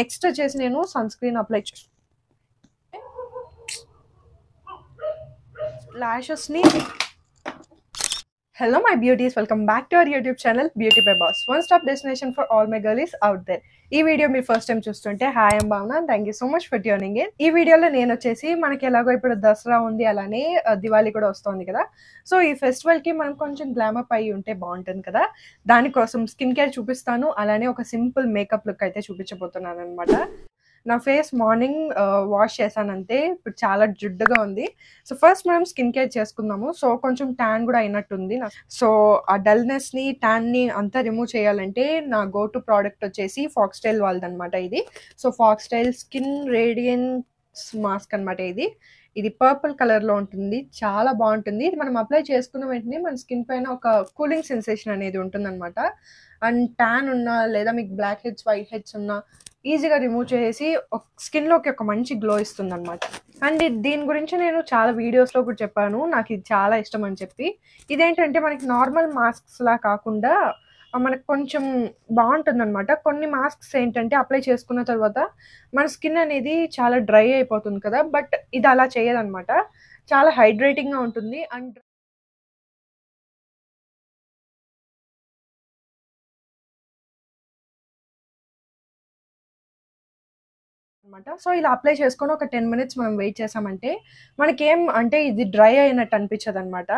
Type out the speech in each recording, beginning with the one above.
Next వచ్చేసి నేను sunscreen apply lashes ni. Hello my beauties, welcome back to our YouTube channel Beauty by Boss, one stop destination for all my girlies out there. ఈ video మీరు first time చూస్తుంటే hi I'm భావన, thank you so much for tuning in. ఈ వీడియోలో నేను వచ్చేసి మనకి ఎలాగో ఇప్పుడు దసరా ఉంది, అలానే దివాళీ కూడా వస్తుంది కదా. సో ఈ ఫెస్టివల్కి మనం కొంచెం గ్లామప్ అయ్యి ఉంటే బాగుంటుంది కదా. దానికోసం స్కిన్ కేర్ చూపిస్తాను, అలానే ఒక సింపుల్ మేకప్ లుక్ అయితే చూపించబోతున్నాను అనమాట. నా ఫేస్ మార్నింగ్ వాష్ చేశానంటే ఇప్పుడు చాలా జిడ్డుగా ఉంది. సో ఫస్ట్ మనం స్కిన్ కేర్ చేసుకుందాము. సో కొంచెం ట్యాన్ కూడా అయినట్టుంది. సో ఆ డల్నెస్ని, ట్యాన్ని అంతా రిమూవ్ చేయాలంటే నా గో టు ప్రోడక్ట్ వచ్చేసి ఫాక్స్టైల్ వాళ్ళదనమాట ఇది. So Foxtale skin radiance mask అనమాట ఇది. ఇది పర్పుల్ కలర్లో ఉంటుంది, చాలా బాగుంటుంది. ఇది మనం అప్లై చేసుకున్న వెంటనే మన స్కిన్ పైన ఒక కూలింగ్ సెన్సేషన్ అనేది ఉంటుందన్నమాట. అండ్ ట్యాన్ ఉన్నా లేదా మీకు బ్లాక్ హెడ్స్, వైట్ హెడ్స్ ఉన్నా ఈజీగా రిమూవ్ చేసి స్కిన్లోకి ఒక మంచి గ్లో ఇస్తుంది అనమాట. అండ్ దీని గురించి నేను చాలా వీడియోస్లో కూడా చెప్పాను, నాకు ఇది చాలా ఇష్టం అని చెప్పి. ఇదేంటంటే మనకి నార్మల్ మాస్క్స్లా కాకుండా మనకు కొంచెం బాగుంటుంది అనమాట. కొన్ని మాస్క్స్ ఏంటంటే అప్లై చేసుకున్న తర్వాత మన స్కిన్ అనేది చాలా డ్రై అయిపోతుంది కదా, బట్ ఇది అలా చేయదనమాట. చాలా హైడ్రేటింగ్గా ఉంటుంది. అండ్ అనమాట. సో ఇలా అప్లై చేసుకొని ఒక 10 మినిట్స్ మనం వెయిట్ చేసామంటే మనకేం అంటే ఇది డ్రై అయినట్టు అనిపించదు అనమాట.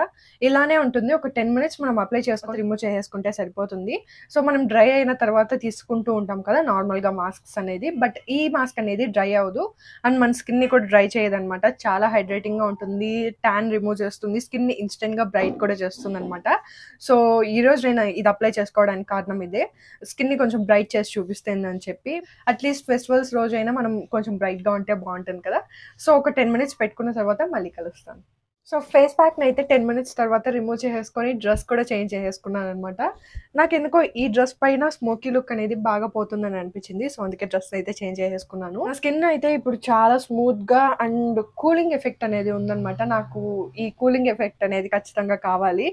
ఇలానే ఉంటుంది. ఒక 10 మినిట్స్ మనం అప్లై చేసుకొని రిమూవ్ చేసుకుంటే సరిపోతుంది. సో మనం డ్రై అయిన తర్వాత తీసుకుంటూ ఉంటాం కదా నార్మల్గా మాస్క్స్ అనేది, బట్ ఈ మాస్క్ అనేది డ్రై అవ్వదు అండ్ మన స్కిన్ని కూడా డ్రై చేయదనమాట. చాలా హైడ్రేటింగ్గా ఉంటుంది, ట్యాన్ రిమూవ్ చేస్తుంది, స్కిన్ని ఇన్స్టెంట్గా బ్రైట్ కూడా చేస్తుంది అనమాట. సో ఈరోజు నేను ఇది అప్లై చేసుకోవడానికి కారణం ఇదే, స్కిన్ని కొంచెం బ్రైట్ చేసి చూపిస్తుంది అని చెప్పి. అట్లీస్ట్ ఫెస్టివల్స్ రోజైనా మనం కొంచెం బ్రైట్గా ఉంటే బాగుంటుంది కదా. సో ఒక 10 మినిట్స్ పెట్టుకున్న తర్వాత మళ్ళీ కలుస్తాను. సో ఫేస్ ప్యాక్ని అయితే 10 మినిట్స్ తర్వాత రిమూవ్ చేసేసుకొని డ్రెస్ కూడా చేంజ్ చేసేసుకున్నాను అనమాట. నాకు ఎందుకో ఈ డ్రెస్ పైన స్మోకీ లుక్ అనేది బాగా పోతుందని అనిపించింది. సో అందుకే డ్రెస్ అయితే చేంజ్ చేసేసుకున్నాను. నా స్కిన్ అయితే ఇప్పుడు చాలా స్మూత్గా అండ్ కూలింగ్ ఎఫెక్ట్ అనేది ఉందన్నమాట. నాకు ఈ కూలింగ్ ఎఫెక్ట్ అనేది ఖచ్చితంగా కావాలి.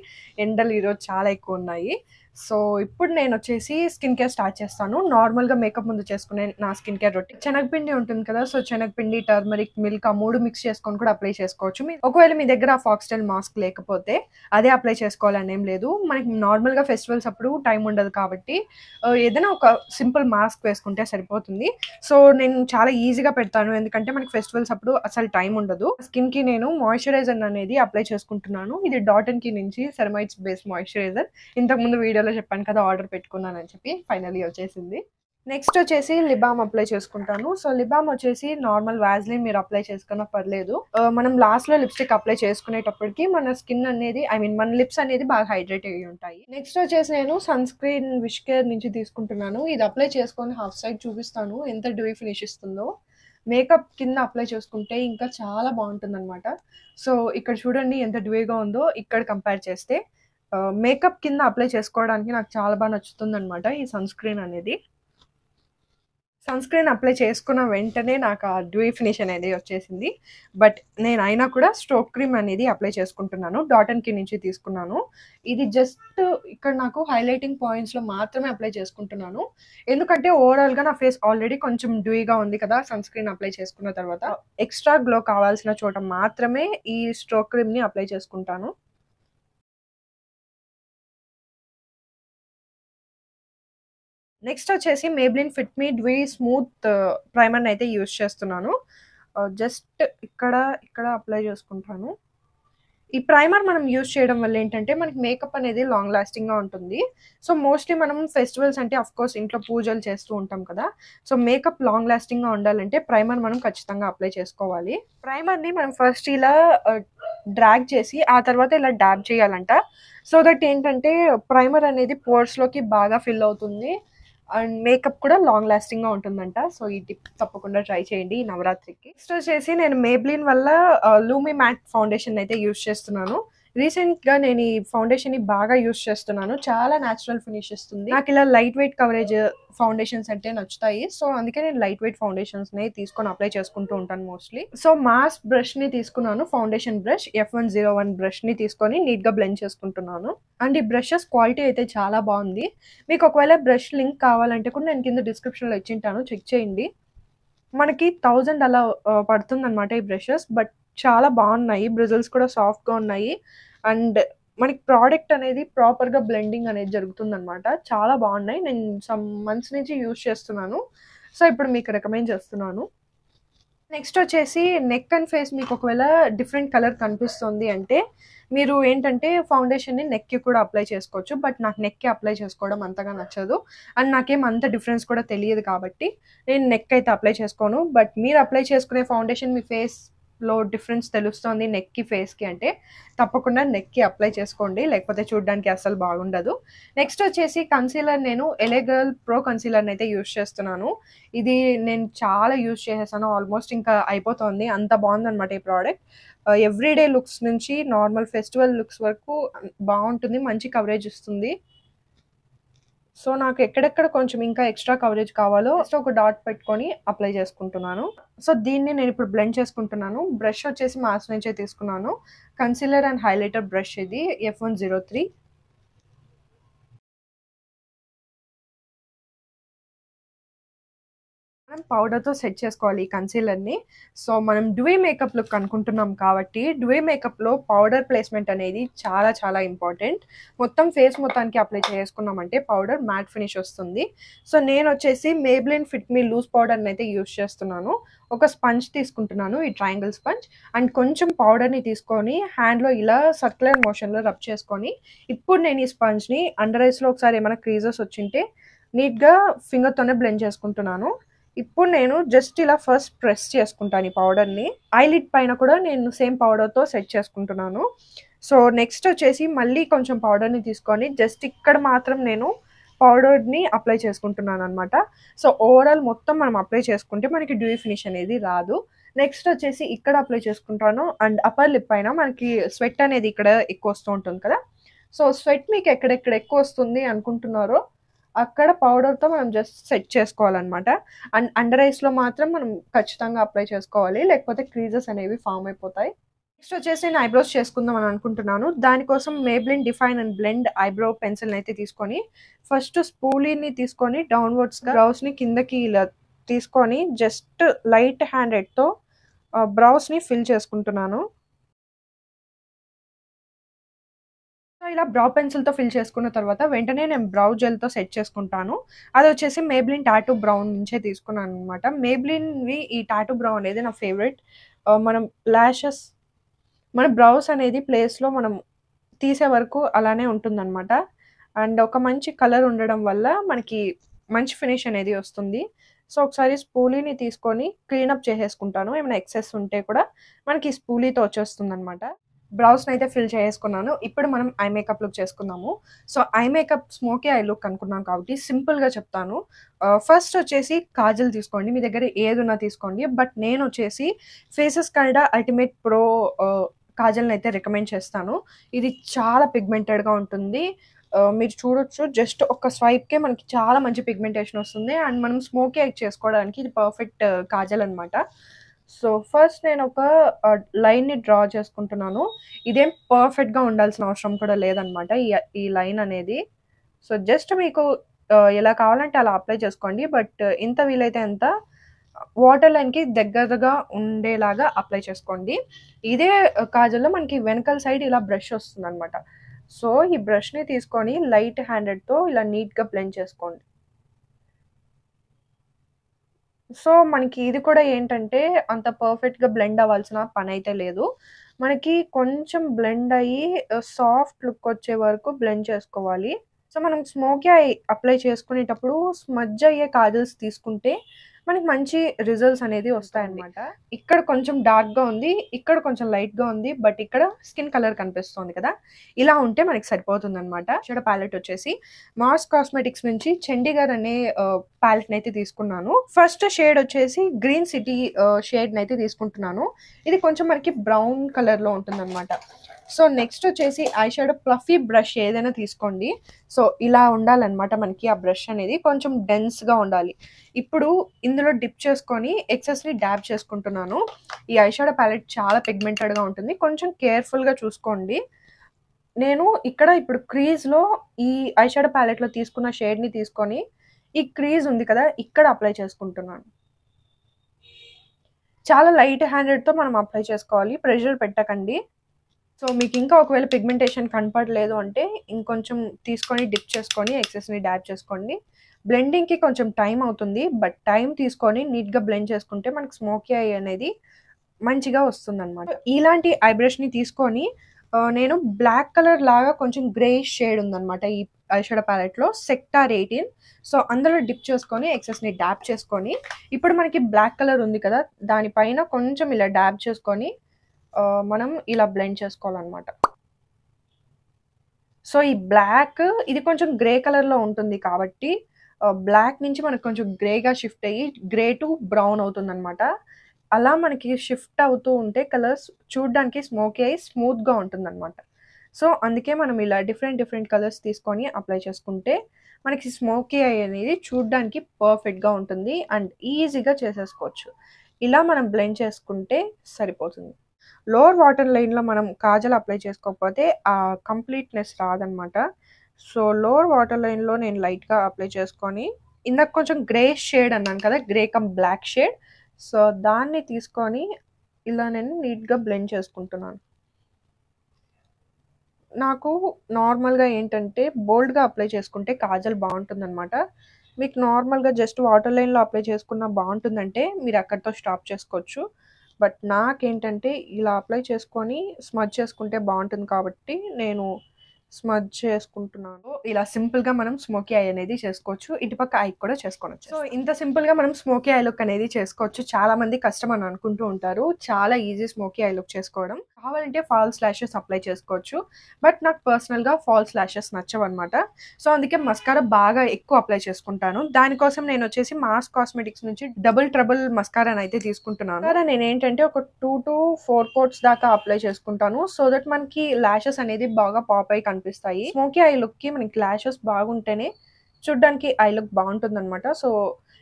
ఎండలు ఈరోజు చాలా ఎక్కువ ఉన్నాయి. సో ఇప్పుడు నేను వచ్చేసి స్కిన్ కేర్ స్టార్ట్ చేస్తాను. నార్మల్గా మేకప్ ముందు చేసుకునే నా స్కిన్ కేర్ రొటీన్ శనగపిండి ఉంటుంది కదా. సో శనగపిండి, టర్మరిక్, మిల్క్ ఆ 3 మిక్స్ చేసుకొని కూడా అప్లై చేసుకోవచ్చు. ఒకవేళ మీ దగ్గర ఆ ఫాక్స్టైల్ మాస్క్ లేకపోతే అదే అప్లై చేసుకోవాలని ఏం లేదు. మనకి నార్మల్గా ఫెస్టివల్స్ అప్పుడు టైం ఉండదు కాబట్టి ఏదైనా ఒక సింపుల్ మాస్క్ వేసుకుంటే సరిపోతుంది. సో నేను చాలా ఈజీగా పెడతాను, ఎందుకంటే మనకి ఫెస్టివల్స్ అప్పుడు అసలు టైం ఉండదు. స్కిన్కి నేను మాయిశ్చరైజర్ అనేది అప్లై చేసుకుంటున్నాను. ఇది డాట్ కి నుంచి సెరమైట్స్ బేస్డ్ మాయిశ్చరైజర్. ఇంతకుముందు వీడియోలో చెప్పాను కదా ఆర్డర్ పెట్టుకున్నానని చెప్పి, ఫైనల్లీ వచ్చేసింది. నెక్స్ట్ వచ్చేసి లిప్ బామ్ అప్లై చేసుకుంటాను. సో లిప్ బామ్ వచ్చేసి నార్మల్ వాజ్లిన్ మీరు అప్లై చేసుకున్నా పర్లేదు. మనం లాస్ట్లో లిప్స్టిక్ అప్లై చేసుకునేటప్పటికి మన స్కిన్ అనేది మన లిప్స్ అనేది బాగా హైడ్రేట్ అయ్యి ఉంటాయి. నెక్స్ట్ వచ్చేసి నేను సన్ స్క్రీన్ విష్ కేర్ నుంచి తీసుకుంటున్నాను. ఇది అప్లై చేసుకొని హాఫ్ సైడ్ చూపిస్తాను ఎంత డ్యూయి ఫినిష్ ఇస్తుందో. మేకప్ కింద అప్లై చేసుకుంటే ఇంకా చాలా బాగుంటుంది అనమాట. సో ఇక్కడ చూడండి ఎంత డ్యూయిగా ఉందో ఇక్కడ కంపేర్ చేస్తే. మేకప్ కింద అప్లై చేసుకోవడానికి నాకు చాలా బాగా నచ్చుతుంది అనమాట ఈ సన్ స్క్రీన్ అనేది. సన్ స్క్రీన్ అప్లై చేసుకున్న వెంటనే నాకు ఆ డ్యూయి ఫినిష్ అనేది వచ్చేసింది. బట్ నేను అయినా కూడా స్ట్రోక్ క్రీమ్ అనేది అప్లై చేసుకుంటున్నాను. డాట్ కి నుంచి తీసుకున్నాను. ఇది జస్ట్ ఇక్కడ నాకు హైలైటింగ్ పాయింట్స్లో మాత్రమే అప్లై చేసుకుంటున్నాను, ఎందుకంటే ఓవరాల్గా నా ఫేస్ ఆల్రెడీ కొంచెం డ్యూయిగా ఉంది కదా. సన్ స్క్రీన్ అప్లై చేసుకున్న తర్వాత ఎక్స్ట్రా గ్లో కావాల్సిన చోట మాత్రమే ఈ స్ట్రోక్ క్రీమ్ని అప్లై చేసుకుంటాను. నెక్స్ట్ వచ్చేసి మేబ్లిన్ ఫిట్ మీ డ్యూయి స్మూత్ ప్రైమర్ని అయితే యూజ్ చేస్తున్నాను. జస్ట్ ఇక్కడ అప్లై చేసుకుంటాను. ఈ ప్రైమర్ మనం యూజ్ చేయడం వల్ల ఏంటంటే మనకి మేకప్ అనేది లాంగ్ లాస్టింగ్గా ఉంటుంది. సో మోస్ట్లీ మనం ఫెస్టివల్స్ అంటే అఫ్కోర్స్ ఇంట్లో పూజలు చేస్తూ ఉంటాం కదా. సో మేకప్ లాంగ్ లాస్టింగ్గా ఉండాలంటే ప్రైమర్ మనం ఖచ్చితంగా అప్లై చేసుకోవాలి. ప్రైమర్ని మనం ఫస్ట్ ఇలా డ్రాగ్ చేసి ఆ తర్వాత ఇలా డాబ్ చేయాలంట. సో దట్ ఏంటంటే ప్రైమర్ అనేది పోర్స్లోకి బాగా ఫిల్ అవుతుంది అండ్ మేకప్ కూడా లాంగ్ లాస్టింగ్గా ఉంటుందంట. సో ఈ టిప్ తప్పకుండా ట్రై చేయండి ఈ నవరాత్రికి. నెక్స్ట్ వచ్చేసి నేను మేబ్లిన్ వల్ల లూమి మ్యాట్ ఫౌండేషన్ అయితే యూజ్ చేస్తున్నాను. రీసెంట్‌గా నేను ఈ ఫౌండేషన్‌ని బాగా యూజ్ చేస్తున్నాను. చాలా న్యాచురల్ ఫినిష్ ఇస్తుంది. నాకు ఇలా లైట్ వెయిట్ కవరేజ్ ఫౌండేషన్స్ అంటే నచ్చుతాయి. సో, అందుకే నేను లైట్ వెయిట్ ఫౌండేషన్స్‌ని తీసుకొని అప్లై చేసుకుంటూ ఉంటాను మోస్ట్‌లీ. సో, మాస్ బ్రష్‌ని తీసుకున్నాను. ఫౌండేషన్ బ్రష్ F101 బ్రష్‌ని తీసుకొని నీట్‌గా బ్లెండ్ చేసుకుంటున్నాను. అండ్ ఈ బ్రషెస్ క్వాలిటీ అయితే చాలా బాగుంది. మీకు ఒకవేళ బ్రష్ లింక్ కావాలంటే కూడా నేను కింద డిస్క్రిప్షన్‌లో ఇచ్చింటాను. చెక్ చేయండి. మనకి 1000 అలా పడుతుందనమాట ఈ బ్రషెస్. బట్ చాలా బాగున్నాయి. బ్రిజిల్స్ కూడా సాఫ్ట్‌గా ఉన్నాయి. అండ్ మనకి ప్రోడక్ట్ అనేది ప్రాపర్‌గా బ్లెండింగ్ అనేది జరుగుతుందనమాట. చాలా బాగున్నాయి. నేను సమ్ మంత్స్ నుంచి యూజ్ చేస్తున్నాను. సో, ఇప్పుడు మీకు రికమెండ్ చేస్తున్నాను. నెక్స్ట్ వచ్చేసి నెక్ అండ్ ఫేస్ మీకు ఒకవేళ డిఫరెంట్ కలర్ కనిపిస్తుంది అంటే మీరు ఏంటంటే ఫౌండేషన్ని నెక్కి కూడా అప్లై చేసుకోవచ్చు. బట్ నాకు నెక్కి అప్లై చేసుకోవడం అంతగా నచ్చదు. అండ్ నాకేం అంత డిఫరెన్స్ కూడా తెలియదు కాబట్టి నేను నెక్ అయితే అప్లై చేసుకోను. బట్ మీరు అప్లై చేసుకునే ఫౌండేషన్ మీ ఫేస్‌లో డిఫరెన్స్ తెలుస్తుంది నెక్‌కి, ఫేస్‌కి అంటే తప్పకుండా నెక్‌కి అప్లై చేసుకోండి. లేకపోతే చూడడానికి అస్సలు బాగుండదు. నెక్స్ట్ వచ్చేసి కన్సీలర్ నేను ఎలే గర్ల్ ప్రో కన్సీలర్‌ని అయితే యూజ్ చేస్తున్నాను. ఇది నేను చాలా యూజ్ చేసేసాను. ఆల్మోస్ట్ ఇంకా అయిపోతుంది. అంత బాగుందనమాట ఈ ప్రోడక్ట్. ఎవ్రీడే లుక్స్ నుంచి నార్మల్ ఫెస్టివల్ లుక్స్ వరకు బాగుంటుంది. మంచి కవరేజ్ ఇస్తుంది. సో, నాకు ఎక్కడెక్కడ కొంచెం ఇంకా ఎక్స్ట్రా కవరేజ్ కావాలో జస్ట్ ఒక డాట్ పెట్టుకొని అప్లై చేసుకుంటున్నాను. సో, దీన్ని నేను ఇప్పుడు బ్లెండ్ చేసుకుంటున్నాను. బ్రష్ వచ్చేసి మాస్ నుంచే తీసుకున్నాను. కన్సీలర్ అండ్ హైలైటర్ బ్రష్ ఇది F103. మనం పౌడర్‌తో సెట్ చేసుకోవాలి ఈ కన్సీలర్‌ని. సో, మనం డ్యూయి మేకప్ లుక్ అనుకుంటున్నాం కాబట్టి, డ్యూయి మేకప్‌లో పౌడర్ ప్లేస్‌మెంట్ అనేది చాలా చాలా ఇంపార్టెంట్. మొత్తం ఫేస్ మొత్తానికి అప్లై చేసుకున్నామంటే పౌడర్ మ్యాట్ ఫినిష్ వస్తుంది. సో, నేనొచ్చేసి మేబ్లిన్ ఫిట్ మీ లూజ్ పౌడర్‌ని అయితే యూజ్ చేస్తున్నాను. ఒక స్పంజ్ తీసుకుంటున్నాను. ఈ ట్రయాంగిల్ స్పంజ్. అండ్ కొంచెం పౌడర్‌ని తీసుకొని హ్యాండ్‌లో ఇలా సర్క్యులర్ మోషన్‌లో రబ్ చేసుకొని, ఇప్పుడు నేను ఈ స్పంజ్‌ని అండర్ ఐస్‌లో ఒకసారి ఏమైనా క్రీజెస్ వచ్చింటే నీట్‌గా ఫింగర్‌తోనే బ్లెండ్ చేసుకుంటున్నాను. ఇప్పుడు నేను జస్ట్ ఇలా ఫస్ట్ ప్రెస్ చేసుకుంటాను ఈ పౌడర్‌ని. ఐలిడ్ పైన కూడా నేను సేమ్ పౌడర్‌తో సెట్ చేసుకుంటున్నాను. సో, నెక్స్ట్ వచ్చేసి మళ్ళీ కొంచెం పౌడర్‌ని తీసుకొని జస్ట్ ఇక్కడ మాత్రం నేను పౌడర్‌ని అప్లై చేసుకుంటున్నాననమాట. సో, ఓవరాల్ మొత్తం మనం అప్లై చేసుకుంటే మనకి డ్యూయి ఫినిష్ అనేది రాదు. నెక్స్ట్ వచ్చేసి ఇక్కడ అప్లై చేసుకుంటాను. అండ్ అప్పర్ లిప్ పైన మనకి స్వెట్ అనేది ఇక్కడ ఎక్కువ వస్తూ ఉంటుంది కదా! సో, స్వెట్ మీకు ఎక్కడెక్కడ ఎక్కువ వస్తుంది అనుకుంటున్నారో అక్కడ పౌడర్‌తో మనం జస్ట్ సెట్ చేసుకోవాలనమాట. అండ్ అండర్ ఐస్‌లో మాత్రం మనం ఖచ్చితంగా అప్లై చేసుకోవాలి. లేకపోతే క్రీజెస్ అనేవి ఫార్మ్ అయిపోతాయి. నెక్స్ట్ వచ్చేసి నేను ఐబ్రోస్ చేసుకుందాం అని అనుకుంటున్నాను. దానికోసం Maybelline define and blend eyebrow పెన్సిల్‌ని అయితే తీసుకొని ఫస్ట్ స్పూలీని తీసుకొని డౌన్‌వర్డ్స్‌గా బ్రౌస్‌ని కిందకి ఇలా తీసుకొని జస్ట్ లైట్ హ్యాండెడ్‌తో బ్రౌస్‌ని ఫిల్ చేసుకుంటున్నాను. సో, ఇలా బ్రౌ పెన్సిల్‌తో ఫిల్ చేసుకున్న తర్వాత వెంటనే నేను బ్రౌ జెల్‌తో సెట్ చేసుకుంటాను. అదొచ్చేసి మేబ్లిన్ టాటూ బ్రౌన్ నుంచే తీసుకున్నాననమాట. మేబ్లిన్‌వి ఈ టాటూ బ్రౌన్ అనేది నా ఫేవరెట్. మనం లాషెస్ మన బ్రౌస్ అనేది ప్లేస్‌లో మనం తీసే వరకు అలానే ఉంటుందనమాట. అండ్ ఒక మంచి కలర్ ఉండడం వల్ల మనకి మంచి ఫినిష్ అనేది వస్తుంది. సో, ఒకసారి స్పూలీని తీసుకొని క్లీనప్ చేసేసుకుంటాను. ఏమైనా ఎక్సెస్ ఉంటే కూడా మనకి స్పూలీతో వచ్చేస్తుందనమాట. బ్రౌస్‌నైతే ఫిల్ చేసుకున్నాను. ఇప్పుడు మనం ఐ మేకప్ లుక్ చేసుకుందాము. So, eye makeup smoky I look అనుకున్నాం కాబట్టి సింపుల్‌గా చెప్తాను. ఫస్ట్ వచ్చేసి కాజల్ తీసుకోండి. మీ దగ్గర ఏదున్నా తీసుకోండి. బట్ నేనొచ్చేసి ఫేసెస్ కన్నడ అల్టిమేట్ ప్రో కాజల్‌నైతే రికమెండ్ చేస్తాను. ఇది చాలా పిగ్మెంటెడ్‌గా ఉంటుంది. మీరు చూడొచ్చు జస్ట్ ఒక స్వైప్‌కే మనకి చాలా మంచి పిగ్మెంటేషన్ వస్తుంది. అండ్ మనం స్మోకీ ఐ చేసుకోవడానికి ఇది పర్ఫెక్ట్ కాజల్ అనమాట. సో, ఫస్ట్ నేనొక లైన్‌ని డ్రా చేసుకుంటున్నాను. ఇదేం పర్ఫెక్ట్‌గా ఉండాల్సిన అవసరం కూడా లేదనమాట. ఈ లైన్ అనేది. సో, జస్ట్ మీకు ఎలా కావాలంటే అలా అప్లై చేసుకోండి. బట్ ఎంత వీలైతే అంత వాటర్ లైన్‌కి దగ్గరగా ఉండేలాగా అప్లై చేసుకోండి. ఇదే కాజల్‌లో మనకి వెనకాల సైడ్ ఇలా బ్రష్ వస్తుందనమాట. సో, ఈ బ్రష్‌ని తీసుకొని లైట్ హ్యాండెడ్‌తో ఇలా నీట్‌గా బ్లెండ్ చేసుకోండి. సో, మనకి ఇది కూడా ఏంటంటే అంత పర్ఫెక్ట్‌గా బ్లెండ్ అవ్వాల్సిన పనైతే లేదు. మనకి కొంచెం బ్లెండ్ అయ్యి సాఫ్ట్ లుక్ వచ్చే వరకు బ్లెండ్ చేసుకోవాలి. సో, మనం స్మోకీ ఐ అప్లై చేసుకునేటప్పుడు స్మడ్జ్ అయ్యే కాజల్స్ తీసుకుంటే మనకి మంచి రిజల్ట్స్ అనేది వస్తాయన్నమాట. ఇక్కడ కొంచెం డార్క్‌గా ఉంది. ఇక్కడ కొంచెం లైట్‌గా ఉంది. బట్ ఇక్కడ స్కిన్ కలర్ కనిపిస్తోంది కదా! ఇలా ఉంటే మనకి సరిపోతుందన్నమాట. షేడ్ ప్యాలెట్ వచ్చేసి మాస్ కాస్మెటిక్స్ నుంచి చండీగర్ అనే ప్యాలెట్‌నైతే తీసుకున్నాను. ఫస్ట్ షేడ్ వచ్చేసి గ్రీన్ సిటీ షేడ్‌నైతే తీసుకుంటున్నాను. ఇది కొంచెం మనకి బ్రౌన్ కలర్‌లో ఉంటుందన్నమాట. సో నెక్స్ట్ వచ్చేసి ఐ షాడో ఫ్లఫీ బ్రష్ ఏదైనా తీసుకోండి. సో ఇలా ఉండాలన్నమాట మనకి ఆ బ్రష్ అనేది కొంచెం డెన్స్గా ఉండాలి. ఇప్పుడు ఇందులో డిప్ చేసుకొని ఎక్సెస్ని డ్యాబ్ చేసుకుంటున్నాను. ఈ ఐ షాడో ప్యాలెట్ చాలా పిగ్మెంటెడ్గా ఉంటుంది, కొంచెం కేర్ఫుల్గా చూసుకోండి. నేను ఇక్కడ ఇప్పుడు క్రీజ్లో ఈ ఐ షాడో ప్యాలెట్లో తీసుకున్న షేడ్ని తీసుకొని ఈ క్రీజ్ ఉంది కదా ఇక్కడ అప్లై చేసుకుంటున్నాను. చాలా లైట్ హ్యాండెడ్తో మనం అప్లై చేసుకోవాలి, ప్రెషర్ పెట్టకండి. సో మీకు ఇంకా ఒకవేళ పిగ్మెంటేషన్ కనపడలేదు అంటే ఇంకొంచెం తీసుకొని డిప్ చేసుకొని ఎక్సెస్ని డ్యాబ్ చేసుకోండి. బ్లెండింగ్కి కొంచెం టైం అవుతుంది, బట్ టైం తీసుకొని నీట్గా బ్లెండ్ చేసుకుంటే మనకి స్మోకీ ఐ అనేది మంచిగా వస్తుందన్నమాట. ఇలాంటి ఐ బ్రష్ని తీసుకొని నేను బ్లాక్ కలర్ లాగా కొంచెం గ్రే షేడ్ ఉందన్నమాట ఈ ఐ షాడో ప్యాలెట్లో, సెక్టార్ 18. సో అందులో డిప్ చేసుకొని ఎక్సెస్ని డ్యాబ్ చేసుకొని ఇప్పుడు మనకి బ్లాక్ కలర్ ఉంది కదా దానిపైన కొంచెం ఇలా డ్యాబ్ చేసుకొని మనం ఇలా బ్లెండ్ చేసుకోవాలన్నమాట. సో ఈ బ్లాక్ ఇది కొంచెం గ్రే కలర్లో ఉంటుంది కాబట్టి బ్లాక్ నుంచి మనకు కొంచెం గ్రేగా షిఫ్ట్ అయ్యి గ్రే టు బ్రౌన్ అవుతుందన్నమాట. అలా మనకి షిఫ్ట్ అవుతూ ఉంటే కలర్స్ చూడడానికి స్మోకీ అయి స్మూత్గా ఉంటుందన్నమాట. సో అందుకే మనం ఇలా డిఫరెంట్ కలర్స్ తీసుకొని అప్లై చేసుకుంటే మనకి స్మోకీ ఐ అనేది చూడడానికి పర్ఫెక్ట్గా ఉంటుంది అండ్ ఈజీగా చేసేసుకోవచ్చు. ఇలా మనం బ్లెండ్ చేసుకుంటే సరిపోతుంది. లోవర్ వాటర్ లైన్లో మనం కాజల్ అప్లై చేసుకోకపోతే ఆ కంప్లీట్నెస్ రాదనమాట. సో లోవర్ వాటర్ లైన్లో నేను లైట్గా అప్లై చేసుకొని ఇందాక కొంచెం గ్రే షేడ్ అన్నాను కదా, grey cum black shade, so దాన్ని తీసుకొని ఇలా నేను నీట్గా బ్లెండ్ చేసుకుంటున్నాను. నాకు నార్మల్గా ఏంటంటే బోల్డ్గా అప్లై చేసుకుంటే కాజల్ బాగుంటుందన్నమాట. మీకు నార్మల్గా జస్ట్ వాటర్ లైన్లో అప్లై చేసుకున్న బాగుంటుందంటే మీరు అక్కడితో స్టాప్ చేసుకోవచ్చు. బట్ నాకేంటంటే ఇలా అప్లై చేసుకొని స్మజ్ చేసుకుంటే బాగుంటుంది కాబట్టి నేను స్మజ్ చేసుకుంటున్నాను. ఇలా సింపుల్గా మనం స్మోకీ ఐ అనేది చేసుకోవచ్చు, ఇటుపక్క ఐ కూడా చేసుకోవచ్చు. సో ఇంత సింపుల్గా మనం స్మోకీ ఐ లుక్ అనేది చేసుకోవచ్చు. చాలా మంది కష్టం అని అనుకుంటూ ఉంటారు, చాలా ఈజీ స్మోకీ ఐ లుక్ చేసుకోవడం. కావాలంటే ఫాల్స్ ల్యాషెస్ అప్లై చేసుకోవచ్చు, బట్ నాకు పర్సనల్గా ఫాల్స్ ల్యాషెస్ నచ్చవన్నమాట. సో అందుకే మస్కారా బాగా ఎక్కువ అప్లై చేసుకుంటాను. దానికోసం నేను వచ్చేసి మాస్ కాస్మెటిక్స్ నుంచి డబుల్ ట్రబుల్ మస్కారాని అయితే తీసుకుంటున్నాను. నేను ఏంటంటే ఒక 2 to 4 కోట్స్ దాకా అప్లై చేసుకుంటాను, సో దట్ మనకి ల్యాషెస్ అనేది బాగా పాప్ అయి కనిపిస్తాయి. స్మోకీ ఐ లుక్కి మనకి ల్యాషెస్ బాగుంటేనే చూడ్డానికి ఐ లుక్ బాగుంటుంది అనమాట. సో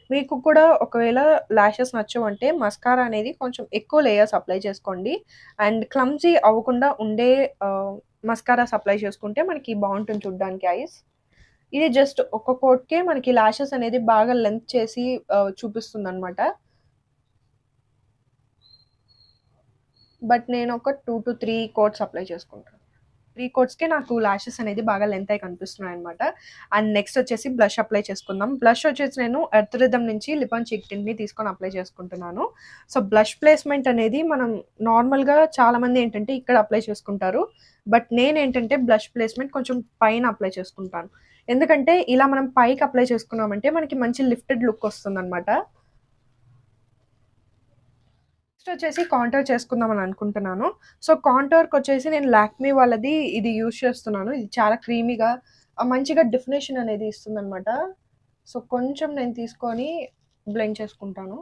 మీకు కూడా ఒకవేళ ల్యాషెస్ నచ్చవంటే మస్కారా అనేది కొంచెం ఎక్కువ లేయర్స్ అప్లై చేసుకోండి అండ్ క్లమ్జీ అవ్వకుండా ఉండే మస్కారాస్ అప్లై చేసుకుంటే మనకి బాగుంటుంది చూడ్డానికి ఐస్. ఇది జస్ట్ ఒక కోట్కే మనకి ల్యాషెస్ అనేది బాగా లెంత్ చేసి చూపిస్తుంది అనమాట. బట్ నేను ఒక 2 to 3 కోట్స్ అప్లై చేసుకుంటాను. 3 కోట్స్కే నాకు ల్యాషెస్ అనేది బాగా లెంత్ అయి కనిపిస్తున్నాయి అనమాట. అండ్ నెక్స్ట్ వచ్చేసి బ్లష్ అప్లై చేసుకుందాం. బ్లష్ వచ్చేసి నేను ఎర్త్ రిథమ్ నుంచి లిప్ అండ్ చీక్ టింట్ని తీసుకొని అప్లై చేసుకుంటున్నాను. సో బ్లష్ ప్లేస్మెంట్ అనేది మనం నార్మల్గా చాలామంది ఏంటంటే ఇక్కడ అప్లై చేసుకుంటారు, బట్ నేనేంటంటే బ్లష్ ప్లేస్మెంట్ కొంచెం పైన అప్లై చేసుకుంటాను. ఎందుకంటే ఇలా మనం పైకి అప్లై చేసుకున్నామంటే మనకి మంచి లిఫ్టెడ్ లుక్ వస్తుంది అనమాట. నెక్స్ట్ వచ్చేసి కాంటోర్ చేసుకుందామని అనుకుంటున్నాను. సో కాంటోర్కి వచ్చేసి నేను లాక్మీ వాళ్ళది ఇది యూజ్ చేస్తున్నాను. ఇది చాలా క్రీమీగా మంచిగా డెఫినేషన్ అనేది ఇస్తుంది అనమాట. సో కొంచెం నేను తీసుకొని బ్లెండ్ చేసుకుంటాను.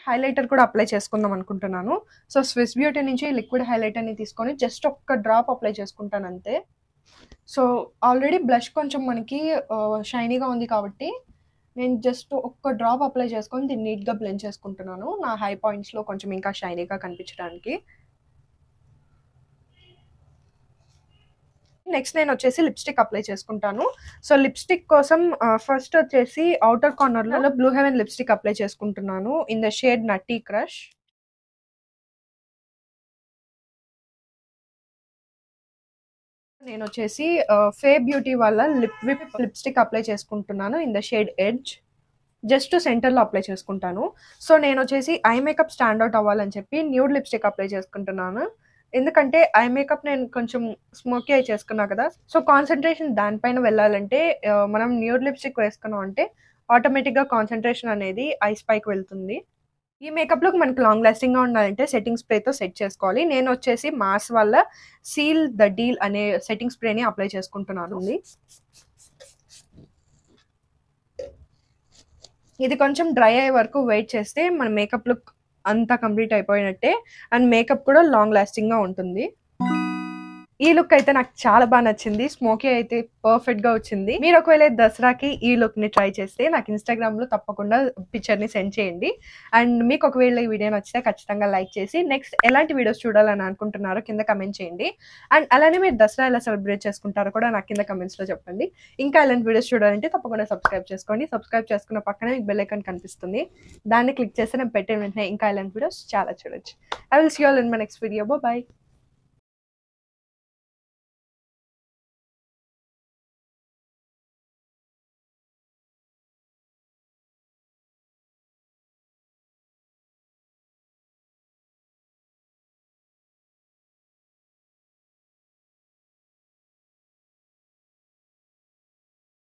హైలైటర్ కూడా అప్లై చేసుకుందాం అనుకుంటున్నాను. సో స్విస్ బ్యూటీ నుంచి లిక్విడ్ హైలైటర్ని తీసుకొని జస్ట్ ఒక్క డ్రాప్ అప్లై చేసుకుంటాను అంతే. సో ఆల్రెడీ బ్లష్ కొంచెం మనకి షైనీగా ఉంది కాబట్టి నేను జస్ట్ ఒక్క డ్రాప్ అప్లై చేసుకొని దీన్ని నీట్గా బ్లెండ్ చేసుకుంటున్నాను నా హై పాయింట్స్లో కొంచెం ఇంకా షైనీగా కనిపించడానికి. నెక్స్ట్ నేను వచ్చేసి లిప్స్టిక్ అప్లై చేసుకుంటాను. సో లిప్స్టిక్ కోసం ఫస్ట్ వచ్చేసి అవుటర్ కార్నర్లో బ్లూ హెవెన్ లిప్స్టిక్ అప్లై చేసుకుంటున్నాను ఇన్ ద షేడ్ నటీ క్రష్. నేను వచ్చేసి ఫే బ్యూటీ వాళ్ళ విప్ లిప్స్టిక్ అప్లై చేసుకుంటున్నాను in the shade edge. Just సెంటర్లో అప్లై చేసుకుంటాను. సో నేను వచ్చేసి ఐ మేకప్ స్టాండ్అవుట్ అవ్వాలని చెప్పి న్యూడ్ లిప్స్టిక్ అప్లై చేసుకుంటున్నాను. ఎందుకంటే ఐ మేకప్ నేను కొంచెం స్మోకీ ఐ చేసుకున్నా కదా, సో కాన్సన్ట్రేషన్ దానిపైన వెళ్ళాలంటే మనం న్యూడ్ లిప్స్టిక్ వేసుకున్నాం అంటే ఆటోమేటిక్గా కాన్సన్ట్రేషన్ అనేది ఐస్ పైకి వెళ్తుంది. ఈ మేకప్లోకి మనకి లాంగ్ లాస్టింగ్గా ఉండాలంటే సెట్టింగ్ స్ప్రేతో సెట్ చేసుకోవాలి. నేను వచ్చేసి మాస్ వల్ల సీల్ ద డీల్ అనే సెట్టింగ్ స్ప్రేని అప్లై చేసుకుంటున్నాను. ఇది కొంచెం డ్రై అయ్యే వరకు వెయిట్ చేస్తే మన మేకప్ లుక్ అంతా కంప్లీట్ అయిపోయినట్టే. అండ్ మేకప్ కూడా లాంగ్ లాస్టింగ్‌గా ఉంటుంది. ఈ లుక్ అయితే నాకు చాలా బాగా నచ్చింది. స్మోకీ అయితే పర్ఫెక్ట్‌గా వచ్చింది. మీరు ఒకవేళ దసరాకి ఈ లుక్‌ని ట్రై చేస్తే నాకు ఇన్‌స్టాగ్రామ్‌లో తప్పకుండా పిక్చర్‌ని సెండ్ చేయండి. అండ్ మీకు ఒకవేళ ఈ వీడియో నచ్చితే ఖచ్చితంగా లైక్ చేసి నెక్స్ట్ ఎలాంటి వీడియోస్ చూడాలని అనుకుంటున్నారో కింద కమెంట్ చేయండి. అండ్ అలానే మీరు దసరా ఎలా సెలబ్రేట్ చేసుకుంటారో కూడా నాకు కింద కమెంట్స్‌లో చెప్పండి. ఇంకా ఎలాంటి వీడియోస్ చూడాలంటే తప్పకుండా సబ్స్క్రైబ్ చేసుకోండి. సబ్స్క్రైబ్ చేసుకున్న పక్కనే మీకు బెల్ ఐకాన్ కనిపిస్తుంది. దాన్ని క్లిక్ చేస్తే నేను పెట్టిన వెంటనే ఇంకా ఎలాంటి వీడియోస్ చాలా చూడొచ్చు. I will see you all in my next video. By.